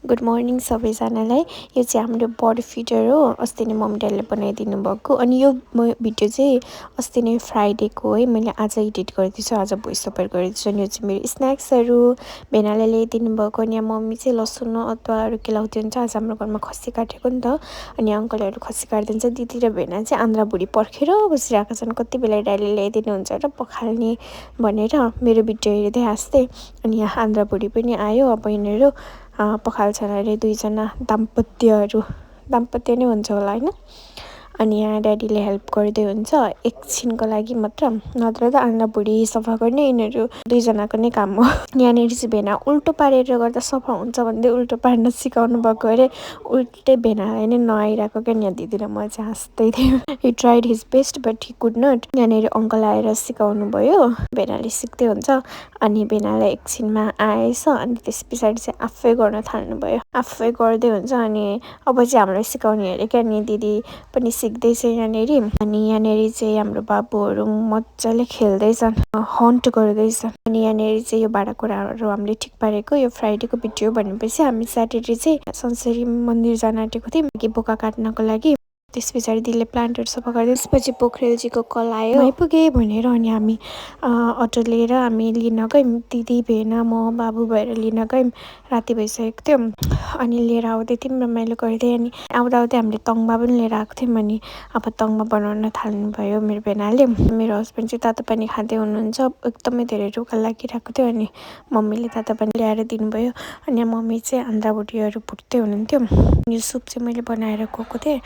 Good morning सबैजनालाई। यो चाहिँ हाम्रो बडी फिटर हो। अस्ति नै मम्मी ड्याडीले बनाइदिनु भएको। अनि यो भिडियो चाहिँ अस्ति नै फ्राइडेको है। मैले आज एडिट गर्दैछु, आज भोइस ओभर गर्दैछु। अनि यो चाहिँ मेरो स्न्याक्सहरू भेनाले ल्याइदिनु भएको। अनि यहाँ मम्मी चाहिँ लसुन अदुवाहरू केलाउँदै हुन्छ। आज हाम्रो घरमा खसी काटेको नि त। अनि अङ्कलहरू खसी काटिदिन्छ। दिदी र भेना चाहिँ आन्द्राभुँडी पर्खेर बसिरहेको छन्। कति बेला ड्याडीले ल्याइदिनुहुन्छ र पखाल्ने भनेर मेरो भिडियो हेर्दै हाँस्दै। अनि यहाँ आन्द्राभुँडी पनि आयो। अब यिनीहरू पखाल्छन् अरे दुईजना दाम्पत्य नै हुन्छ होला होइन। अनि यहाँ ड्याडीले हेल्प गर्दै हुन्छ एकछिनको लागि मात्र, नत्र त आन्द्राभुँडी सफा गर्ने यिनीहरू दुईजनाको नै काम हो। यहाँनिर चाहिँ भेना उल्टो पारेर गर्दा सफा हुन्छ भन्दै उल्टो पार्न सिकाउनु भएको अरे। उल्टै भेनालाई नै नआइरहेको क्या। यहाँ दिदी र म चाहिँ हाँस्दै थियौँ। He tried his best but he could not. यहाँनिर अङ्कल आएर सिकाउनु भयो। भेनाले सिक्दै हुन्छ। अनि भेनालाई एकछिनमा आएछ। अनि त्यस पछाडि चाहिँ आफै गर्न थाल्नुभयो। आफै गर्दै हुन्छ। अनि अब चाहिँ हामीलाई सिकाउने अरे क्या। अनि दिदी पनि सिक्दैछ यहाँनिर। अनि यहाँनिर चाहिँ हाम्रो बाबुहरू मजाले खेल्दैछन्, हन्ट गर्दैछन्। अनि यहाँनिर चाहिँ यो भाँडाकुँडाहरू हामीले ठिक पारेको। यो फ्राइडेको भिडियो भनेपछि हामी स्याटरडे चाहिँ सन्चरी मन्दिर जान आँटेको थियौँ बोका काट्नको लागि। त्यस पछाडि दिदीले प्लान्टहरू सफा गर्दै त्यसपछि पोखरेलजीको कल आयो, आइपुगेँ भनेर। अनि हामी अटो लिएर हामी लिन गयौँ। दिदी भेना म बाबु भएर लिन गयौँ। राति भइसकेको थियो। अनि लिएर आउँदै थियौँ रमाइलो गर्दै। अनि आउँदा आउँदै हामीले तङ्बा पनि लिएर आएको थियौँ। अनि अब तङ्बा बनाउन थाल्नुभयो मेरो भेनाले। मेरो हस्बेन्ड चाहिँ तातो पानी खाँदै हुनुहुन्छ। एकदमै धेरै रुखा लागिरहेको थियो। अनि मम्मीले तातो पानी ल्याएर दिनुभयो। अनि मम्मी चाहिँ आन्द्राभुँडीहरू भुट्दै हुनुहुन्थ्यो। यो सुप चाहिँ मैले बनाएर गएको थिएँ।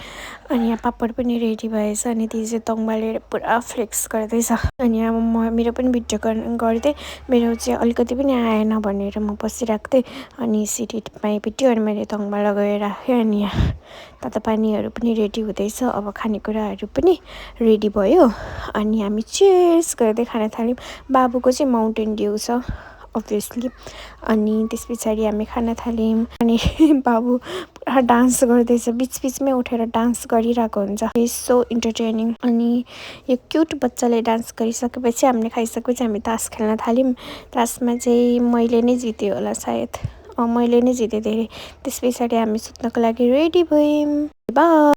अनि यहाँ पापड पनि रेडी भएछ। अनि दिदी चाहिँ तङ्बा लिएर पुरा फ्लेक्स गर्दैछ। अनि यहाँ मेरो पनि भिडियो गर्दै मेरो चाहिँ अलिकति पनि आएन भनेर म बसिरहेको थिएँ। अनि सिडीमा पिट्यो। अनि मैले तङ्बा लगाएर राखेँ। अनि यहाँ तातो पानीहरू पनि रेडी हुँदैछ। अब खानेकुराहरू पनि रेडी भयो। अनि हामी चियर्स गर्दै खान थाल्यौँ। बाबुको चाहिँ माउन्टेन ड्यु छ अभियसली। अनि त्यस पछाडि हामी खान थाल्यौँ। अनि बाबु पुरा डान्स गर्दैछ, बिचबिचमै उठेर डान्स गरिरहेको हुन्छ। Is so entertaining. अनि यो क्युट बच्चाले डान्स गरिसकेपछि हामीले खाइसकेपछि हामी तास खेल्न थाल्यौँ। तासमा चाहिँ मैले नै जितेँ होला सायद। मैले नै जितेँ धेरै। त्यस पछाडि हामी सुत्नको लागि रेडी भयौँ। बाई।